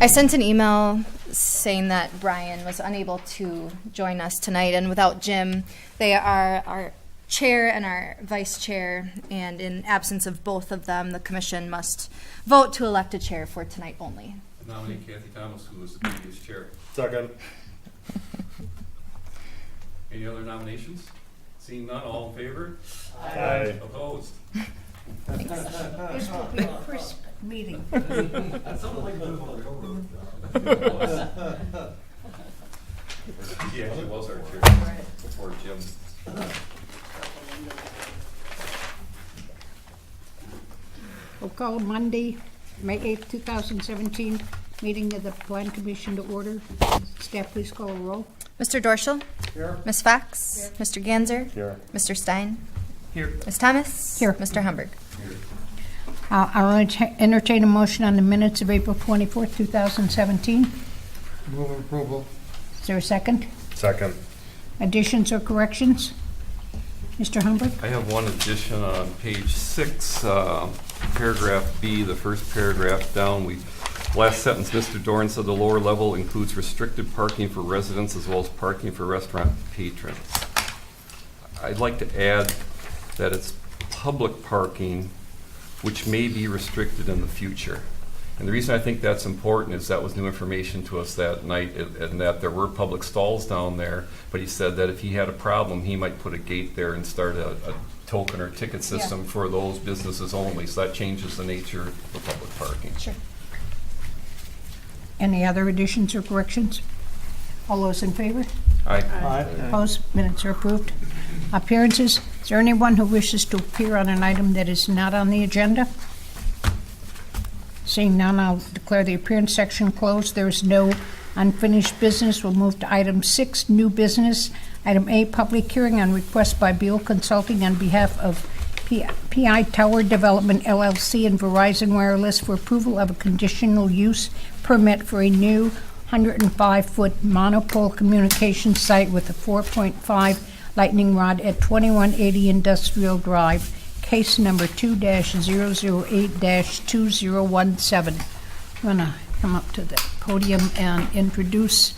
I sent an email saying that Brian was unable to join us tonight, and without Jim, they are our chair and our vice chair, and in absence of both of them, the commission must vote to elect a chair for tonight only. I nominate Kathy Thomas, who was the previous chair. Second. Any other nominations? Seeing none, all in favor? Aye. Opposed? This will be a crisp meeting. That sounded like a bit of a He actually was our chair before Jim. We'll call Monday, May 8th, 2017, meeting of the Plan Commission to order. Staff, please call a roll. Mr. Dorschel? Here. Ms. Fox? Here. Mr. Ganzer? Here. Mr. Stein? Here. Ms. Thomas? Here. Mr. Humberg? I'll entertain a motion on the minutes of April 24th, 2017. Move approval. Is there a second? Second. Additions or corrections? Mr. Humberg? I have one addition on page 6, paragraph B, the first paragraph down. Last sentence, Mr. Dorn said the lower level includes restricted parking for residents as well as parking for restaurant patrons. I'd like to add that it's public parking which may be restricted in the future. And the reason I think that's important is that was new information to us that night, and that there were public stalls down there, but he said that if he had a problem, he might put a gate there and start a token or ticket system for those businesses only. So that changes the nature of public parking. Sure. Any other additions or corrections? All those in favor? Aye. Opposed? Minutes are approved. Appearances. Is there anyone who wishes to appear on an item that is not on the agenda? Seeing none, I'll declare the appearance section closed. There is no unfinished business. We'll move to item 6, new business. Item A, public hearing on request by Beal Consulting on behalf of PI Tower Development LLC and Verizon Wireless for approval of a conditional use permit for a new 105-foot monopole communications site with a 4.5 lightning rod at 2180 Industrial Drive. Case number 2-008-2017. I'm going to come up to the podium and introduce.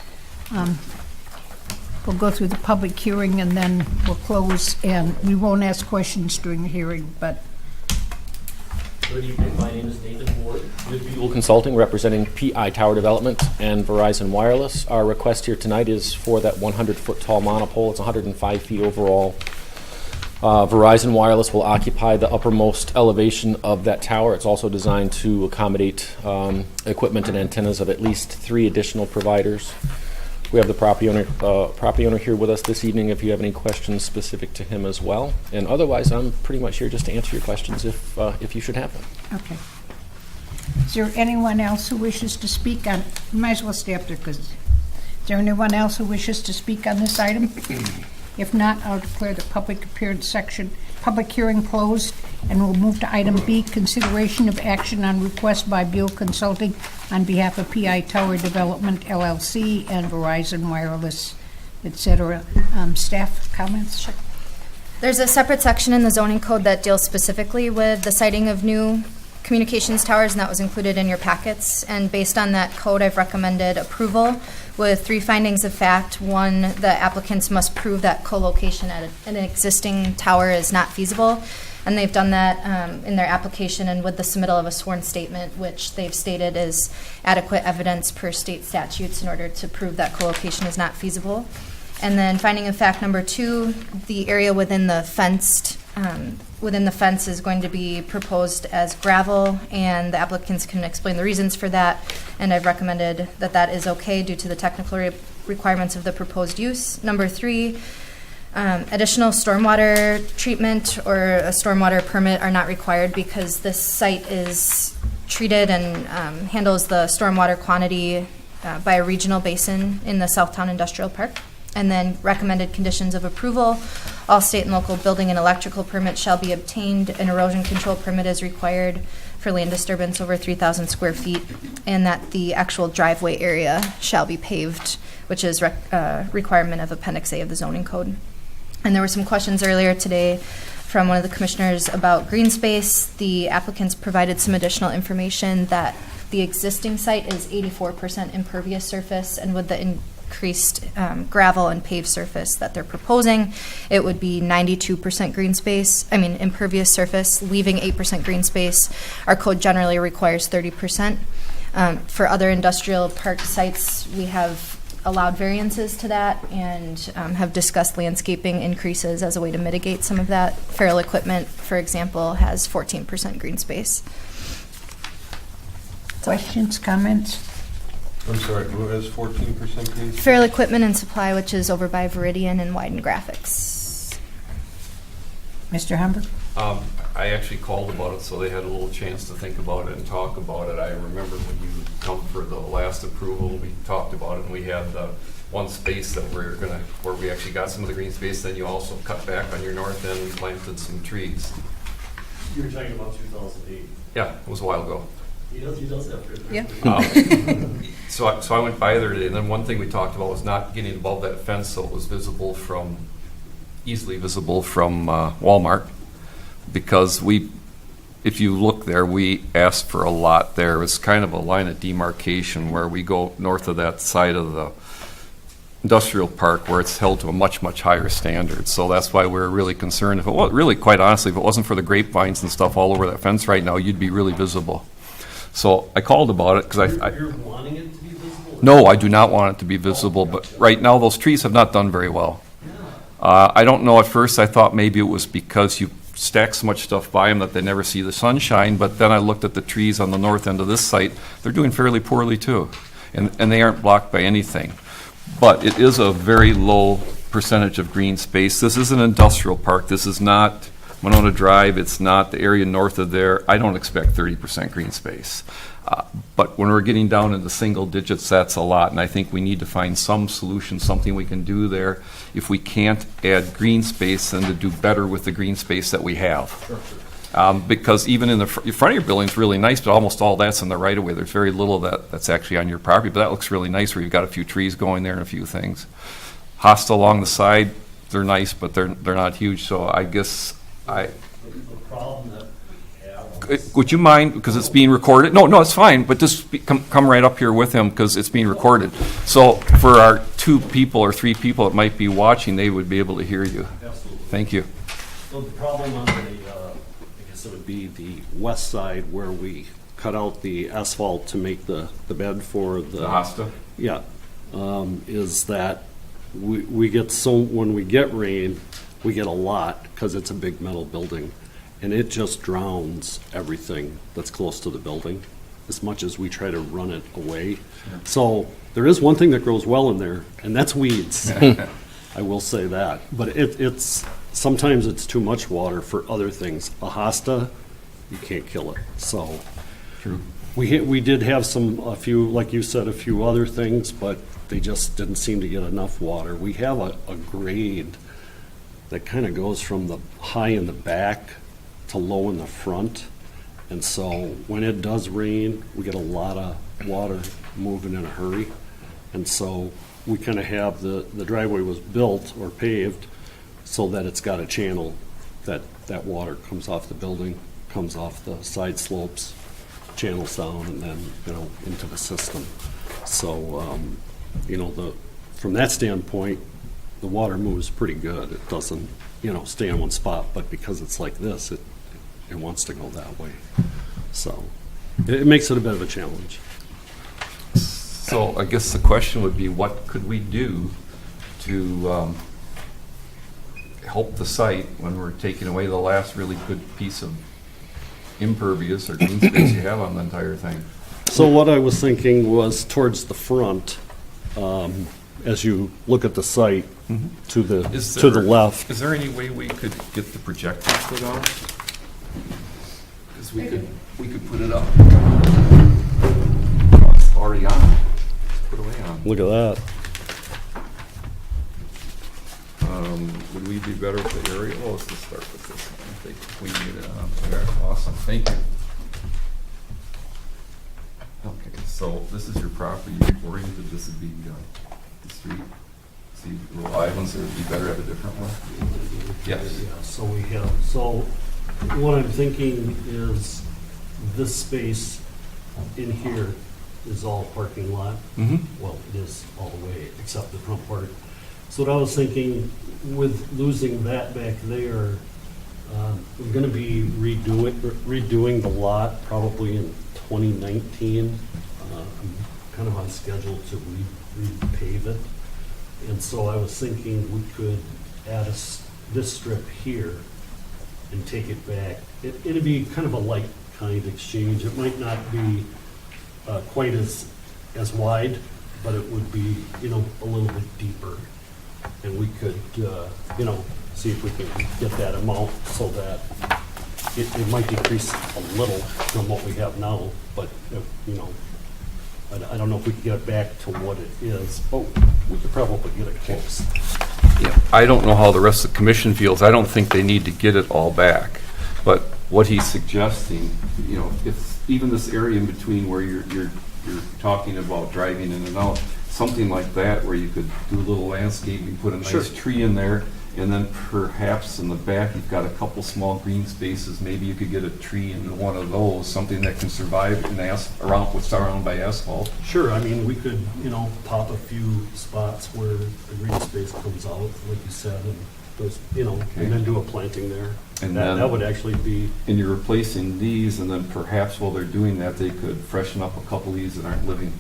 We'll go through the public hearing and then we'll close, and we won't ask questions during the hearing, but Good evening. My name is David Ward with Beal Consulting, representing PI Tower Development and Verizon Wireless. Our request here tonight is for that 100-foot tall monopole. It's 105 feet overall. Verizon Wireless will occupy the uppermost elevation of that tower. It's also designed to accommodate equipment and antennas of at least 3 additional providers. We have the property owner here with us this evening if you have any questions specific to him as well. And otherwise, I'm pretty much here just to answer your questions if you should have them. okay. Is there anyone else who wishes to speak on? You might as well stay up there, because is there anyone else who wishes to speak on this item? If not, I'll declare the public hearing closed, and we'll move to item B, consideration of action on request by Beal Consulting on behalf of PI Tower Development LLC and Verizon Wireless, etc. Staff comments? Sure. There's a separate section in the zoning code that deals specifically with the siting of new communications towers, and that was included in your packets. And based on that code, I've recommended approval with 3 findings of fact. 1, the applicants must prove that co-location at an existing tower is not feasible. And they've done that in their application and with the submittal of a sworn statement, which they've stated is adequate evidence per state statutes in order to prove that co-location is not feasible. And then finding of fact number 2, the area within the fence is going to be proposed as gravel, and the applicants can explain the reasons for that. And I've recommended that that is okay due to the technical requirements of the proposed use. Number 3, additional stormwater treatment or a stormwater permit are not required because this site is treated and handles the stormwater quantity by a regional basin in the Southtown Industrial Park. And then recommended conditions of approval. All state and local building and electrical permits shall be obtained. An erosion control permit is required for land disturbance over 3,000 square feet, and that the actual driveway area shall be paved, which is requirement of Appendix A of the zoning code. And there were some questions earlier today from one of the commissioners about green space. The applicants provided some additional information that The existing site is 84% impervious surface, and with the increased gravel and paved surface that they're proposing, it would be 92% green space, impervious surface, leaving 8% green space. Our code generally requires 30%. For other industrial park sites, we have allowed variances to that and have discussed landscaping increases as a way to mitigate some of that. Feral equipment, for example, has 14% green space. Questions, comments? I'm sorry, who has 14% green? Feral equipment and supply, which is over by Veridian and Wyden Graphics. Mr. Humber? I actually called about it, so they had a little chance to think about it and talk about it. I remember when you come for the last approval, we talked about it, and we had the one space that where we actually got some of the green space. Then you also cut back on your north end and planted some trees. You were talking about 2008. Yeah, it was a while ago. He does have. Yeah. So I went by there today, and then one thing we talked about was not getting above that fence so it was easily visible from Walmart. Because if you look there, we asked for a lot there. It's kind of a line of demarcation where we go north of that side of the industrial park where it's held to a much, much higher standard. So that's why we're really concerned. Really, quite honestly, if it wasn't for the grapevines and stuff all over that fence right now, you'd be really visible. So I called about it because You're wanting it to be visible? No, I do not want it to be visible, but right now those trees have not done very well. I don't know, at first I thought maybe it was because you stack so much stuff by them that they never see the sunshine, but then I looked at the trees on the north end of this site. They're doing fairly poorly too, and they aren't blocked by anything. But it is a very low percentage of green space. This is an industrial park. This is not Monona Drive. It's not the area north of there. I don't expect 30% green space. But when we're getting down into single digits, that's a lot, and I think we need to find some solution, something we can do there. If we can't add green space, then to do better with the green space that we have. Because even in the front of your building is really nice, but almost all that's in the right of way. There's very little that's actually on your property, but that looks really nice where you've got a few trees going there and a few things. Hosta along the side, they're nice, but they're not huge. So I guess The problem that we have. would you mind, because it's being recorded? No, it's fine, but just come right up here with him because it's being recorded. So for our 2 people or 3 people that might be watching, they would be able to hear you. Absolutely. Thank you. So the problem on I guess it would be the west side where we cut out the asphalt to make the bed for the. Hosta? Yeah, is that we get when we get rain, we get a lot because it's a big metal building, and it just drowns everything that's close to the building as much as we try to run it away. Sure. So there is one thing that grows well in there, and that's weeds. I will say that. But it's sometimes it's too much water for other things. A hosta, you can't kill it. So True. we did have a few, like you said, a few other things, but they just didn't seem to get enough water. We have a grade that kind of goes from the high in the back to low in the front. And so when it does rain, we get a lot of water moving in a hurry. And so we kind of have the driveway was built or paved so that it's got a channel that water comes off the building, comes off the side slopes, channels down, and then, into the system. So, from that standpoint, the water moves pretty good. It doesn't, stay in one spot, but because it's like this, it wants to go that way. So it makes it a bit of a challenge. So I guess the question would be, what could we do to help the site when we're taking away the last really good piece of impervious or green space you have on the entire thing? So what I was thinking was towards the front, as you look at the site, to the left. Is there any way we could get the projector put on? Because we could put it up. Oh, it's already on. Put away on. Look at that. Would we be better with the aerial? Let's just start with this one. I think we need it on there. Awesome. Thank you. Okay, so this is your property. You're oriented. This would be the street. See, little islands, or would be better at a different one? Yes. Yeah, so what I'm thinking is this space in here is all parking lot. Mm-hmm. Well, it is all the way except the front part. So what I was thinking, with losing that back there, we're gonna be redoing the lot probably in 2019. I'm kind of on schedule to repave it. And so I was thinking we could add this strip here and take it back. It'd be kind of a like kind exchange. It might not be quite as wide, but it would be, you know, a little bit deeper. And we could, you know, see if we can get that amount so that it might decrease a little from what we have now, but, you know, I don't know if we can get it back to what it is. Oh, we could probably get it close. Yeah, I don't know how the rest of the commission feels. I don't think they need to get it all back. But what he's suggesting, you know, if even this area in between where you're talking about driving in and out, something like that where you could do a little landscaping, put a nice Sure. tree in there, and then perhaps in the back you've got a couple small green spaces. Maybe you could get a tree in one of those, something that can survive in around what's surrounded by asphalt. Sure, I mean, we could, you know, pop a few spots where the green space comes out, like you said, and those, you know, Okay. and then do a planting there. And That then- would actually be, And you're replacing these, and then perhaps while they're doing that, they could freshen up a couple of these that aren't living.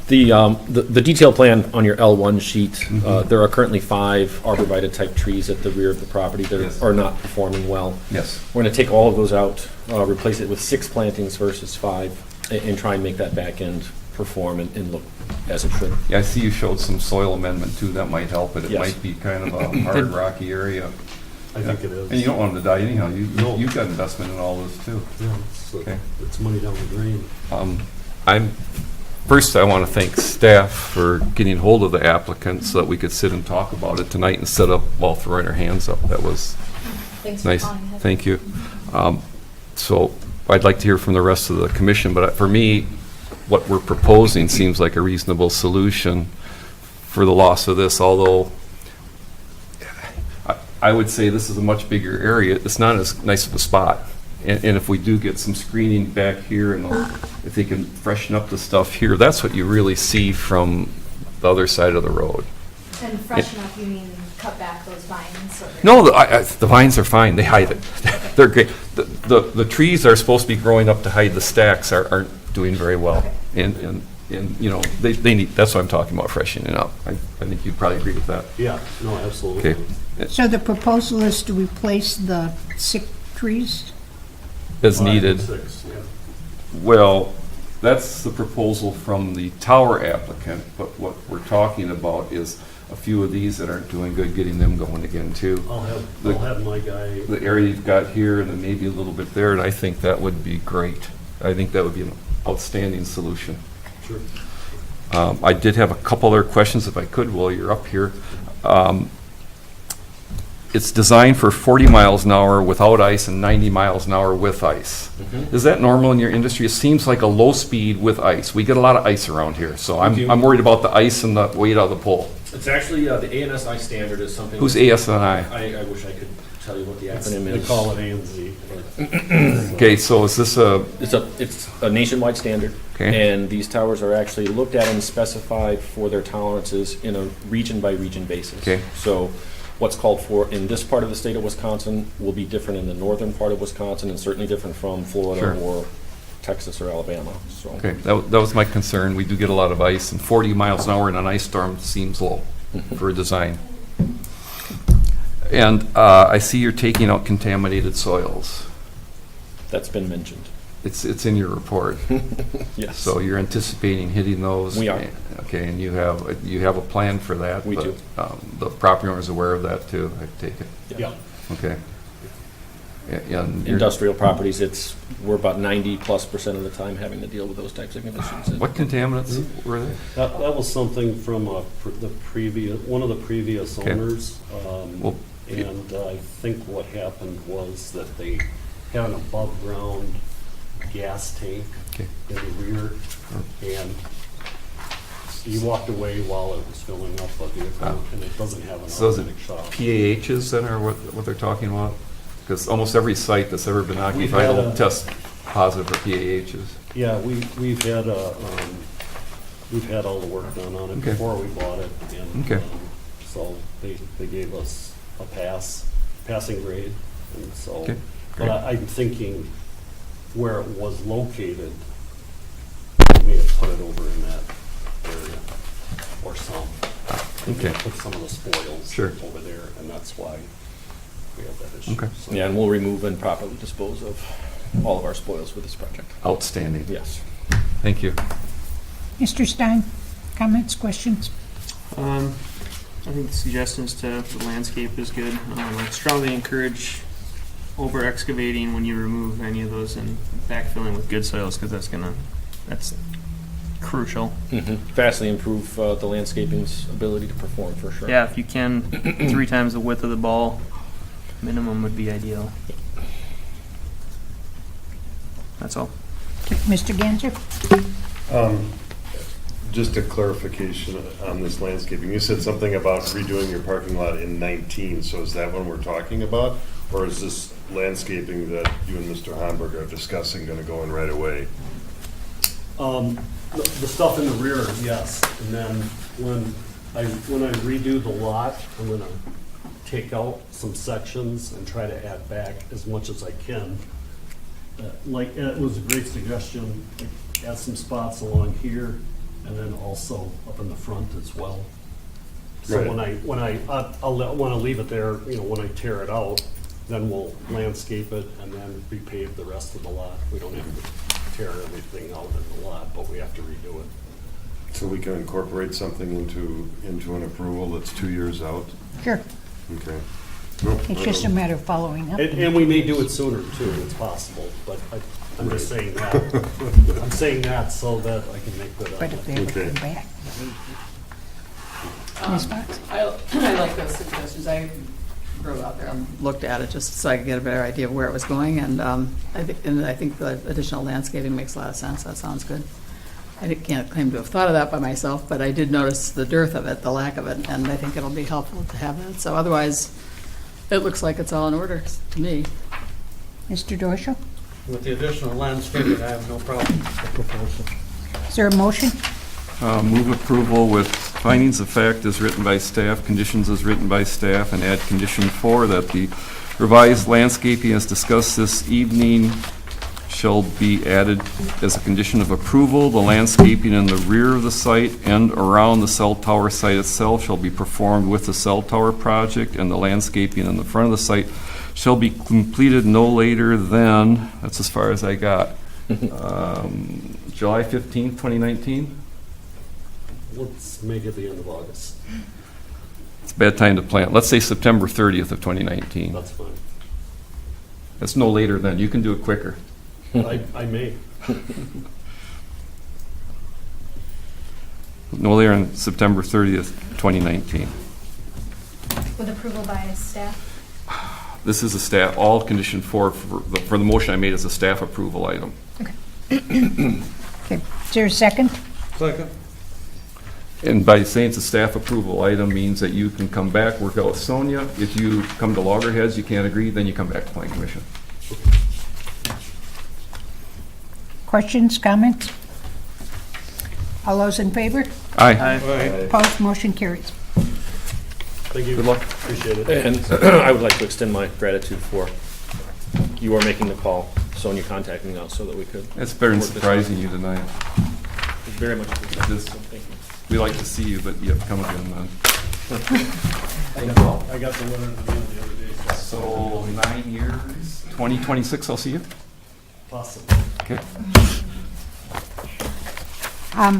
The detail plan on your L1 sheet, there are currently 5 arborvitae type trees at the rear of the property that Yes. are not performing well. Yes. We're going to take all of those out, replace it with 6 plantings versus 5, and try and make that back end perform and look as it should. Yeah, I see you showed some soil amendment too. That might help it. It Yes. might be kind of a hard, rocky area. I think it is. And you don't want them to die anyhow. No. You've got investment in all this too. Yeah, Okay. it's money down the drain. First, I want to thank staff for getting hold of the applicant so that we could sit and talk about it tonight instead of all throwing our hands up. That was Thanks for nice. calling ahead. Thank you. So I'd like to hear from the rest of the commission, but for me, what we're proposing seems like a reasonable solution for the loss of this, although I would say this is a much bigger area. It's not as nice of a spot. And if we do get some screening back here, and if they can freshen up the stuff here, that's what you really see from the other side of the road. And freshen up, you mean cut back those vines? Or No, the vines are fine. They hide it. They're great. The trees are supposed to be growing up to hide the stacks aren't doing very well. And you know, they need, that's what I'm talking about, freshening up. I think you'd probably agree with that. Yeah, no, absolutely. Okay. So the proposal is to replace the 6 trees? As 5 and needed. 6, yeah. Well, that's the proposal from the tower applicant, but what we're talking about is a few of these that aren't doing good, getting them going again too. I'll have my guy, The area you've got here and then maybe a little bit there, and I think that would be great. I think that would be an outstanding solution. sure. I did have a couple other questions if I could while you're up here. It's designed for 40 miles an hour without ice and 90 miles an hour with ice. Is that normal in your industry? It seems like a low speed with ice. We get a lot of ice around here, so I'm worried about the ice and the weight of the pole. It's actually, the ANSI standard is something. Who's ASNI? I wish I could tell you what the acronym They is. call it A and Z. Okay, so is this a, It's a nationwide standard. Okay. And these towers are actually looked at and specified for their tolerances in a region-by-region basis. Okay. So what's called for in this part of the state of Wisconsin will be different in the northern part of Wisconsin and certainly different from Florida Sure. or Texas or Alabama, so. okay, that was my concern. We do get a lot of ice, and 40 miles an hour in an ice storm seems low for a design. And I see you're taking out contaminated soils. That's been mentioned. It's in your report. Yes. So you're anticipating hitting those? We are. Okay, and you have a plan for that? We but, do. The property owner is aware of that too, I take it? Yeah. Okay. And you're- Industrial properties, we're about 90+% of the time having to deal with those types of conditions. What contaminants were they? That was something from the previous, one of the previous Okay. owners. Well, And I think what happened was that they had an above-ground gas tank Okay. in the rear, and he walked away while it was filling up a vehicle, and it doesn't have an So is it automatic shop. PAHs then, or what they're talking about? Because almost every site that's ever been occupied had will a- test positive for PAHs. Yeah, we've had all the work done on it Okay. before we bought it. And, Okay. so they gave us a passing grade, and so. Okay, But great. I'm thinking where it was located, we may have put it over in that area, or some. Okay. Put some of the spoils Sure. over there, and that's why we have that issue. Okay. So- Yeah, and we'll remove and properly dispose of all of our spoils with this project. Outstanding. Yes. Thank you. Mr. Stein, comments, questions? I think the suggestions to the landscape is good. I strongly encourage over excavating when you remove any of those and backfilling with good soils because that's crucial. Vastly improve the landscaping's ability to perform for sure. Yeah, if you can, 3 times the width of the ball minimum would be ideal. That's all. Mr. Ganser? Just a clarification on this landscaping. You said something about redoing your parking lot in 19, so is that what we're talking about? Or is this landscaping that you and Mr. Homburg are discussing going to go in right away? The stuff in the rear, yes, and then when I redo the lot, I'm gonna take out some sections and try to add back as much as I can. Like, it was a great suggestion, add some spots along here, and then also up in the front as well. So Right. when I wanna leave it there, when I tear it out, then we'll landscape it and then repave the rest of the lot. We don't have to tear everything out in the lot, but we have to redo it. So we can incorporate something into an approval that's 2 years out? Sure. Okay. Nope, It's I just a don't- matter of following up. And we may do it sooner too, it's possible, but I'm just saying that. I'm saying that so that I can make good on But if they it. ever Okay. come back. Ms. Fox? I like those suggestions. I drove out there and looked at it just so I could get a better idea of where it was going. And I think the additional landscaping makes a lot of sense. That sounds good. Can't claim to have thought of that by myself, but I did notice the dearth of it, the lack of it, and I think it'll be helpful to have that. So otherwise, it looks like it's all in order to me. Mr. Dorso? With the additional landscaping, I have no problem with the proposal. Is there a motion? Move approval with findings of fact as written by staff, conditions as written by staff, and add condition 4 that the revised landscaping as discussed this evening shall be added as a condition of approval. The landscaping in the rear of the site and around the cell tower site itself shall be performed with the cell tower project, and the landscaping in the front of the site shall be completed no later than, that's as far as I got, July 15th, 2019? Let's make it the end of August. It's a bad time to plant. Let's say September 30th of 2019. That's fine. That's no later than. You can do it quicker. I may. No later than September 30th, 2019. With approval by staff? This is a staff, all condition 4 for the motion I made is a staff approval item. Okay. Is there a second? Second. And by saying it's a staff approval item means that you can come back, work out with Sonia. If you come to loggerheads, you can't agree, then you come back to planning commission. Questions, comments? All those in favor? Aye. Opposed, motion carries. Thank you. Good luck. Appreciate it. And I would like to extend my gratitude for you are making the call, Sonia contacting us so that we could. It's better than work this surprising out. you tonight. Very much appreciated. This- So thank you. We like to see you, but you have to come again, man. I got the letter in the mail the other day. So 9 years, 2026, I'll see you. Possible. Okay.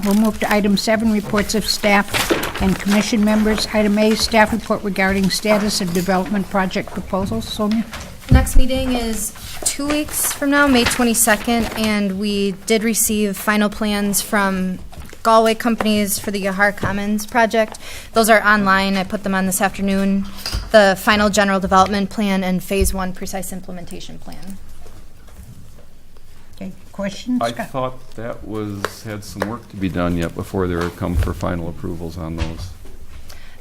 We'll move to item 7, reports of staff and commission members. Item A, staff report regarding status of development project proposals. Sonia? Next meeting is 2 weeks from now, May 22nd, and we did receive final plans from Galway companies for the Yahar Commons project. Those are online. I put them on this afternoon. The final general development plan and Phase 1 precise implementation plan. Okay, questions? I thought that had some work to be done yet before they would come for final approvals on those.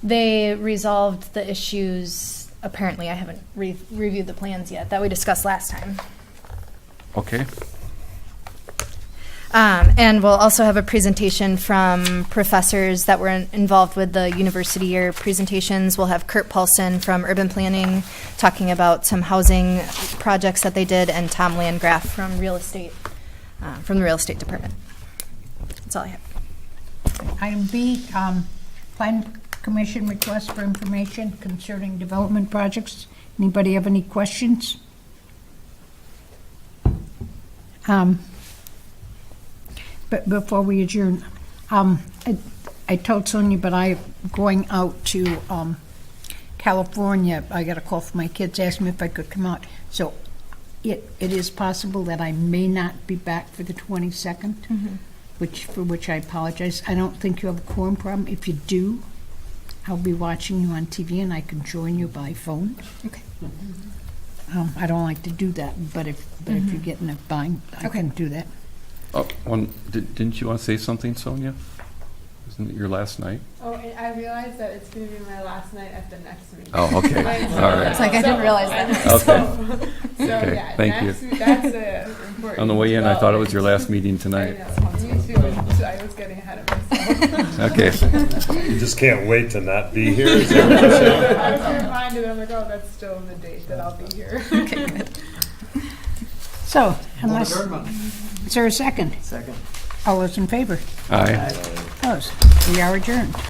They resolved the issues, apparently, I haven't reviewed the plans yet, that we discussed last time. Okay. And we'll also have a presentation from professors that were involved with the university year presentations. We'll have Kurt Paulson from Urban Planning talking about some housing projects that they did, and Tom Landgraf from real estate, from the real estate department. That's all I have. Item B, Plan Commission request for information concerning development projects. Anybody have any questions? But before we adjourn, I told Sonia, but I'm going out to California. I got a call from my kids asking me if I could come out. So it is possible that I may not be back for the 22nd, for which I apologize. I don't think you have a quorum problem. If you do, I'll be watching you on TV and I can join you by phone. Okay. I don't like to do that, but if you get in a bind, I can do that. Oh, didn't you want to say something, Sonia? Isn't it your last night? Oh, and I realized that it's going to be my last night at the next meeting. Oh, okay. All right. It's like I didn't realize that. Okay. So Okay, yeah, thank you. that's important. On the way in, I thought it was your last meeting I tonight. know, me too. So I was getting ahead of myself. Okay. You just can't wait to not be here? Is that what you're saying? I was going to find it. I'm like, oh, that's still in the date that I'll be here. So, unless, is there a second? Second. All those in favor? Aye. Opposed? We are adjourned.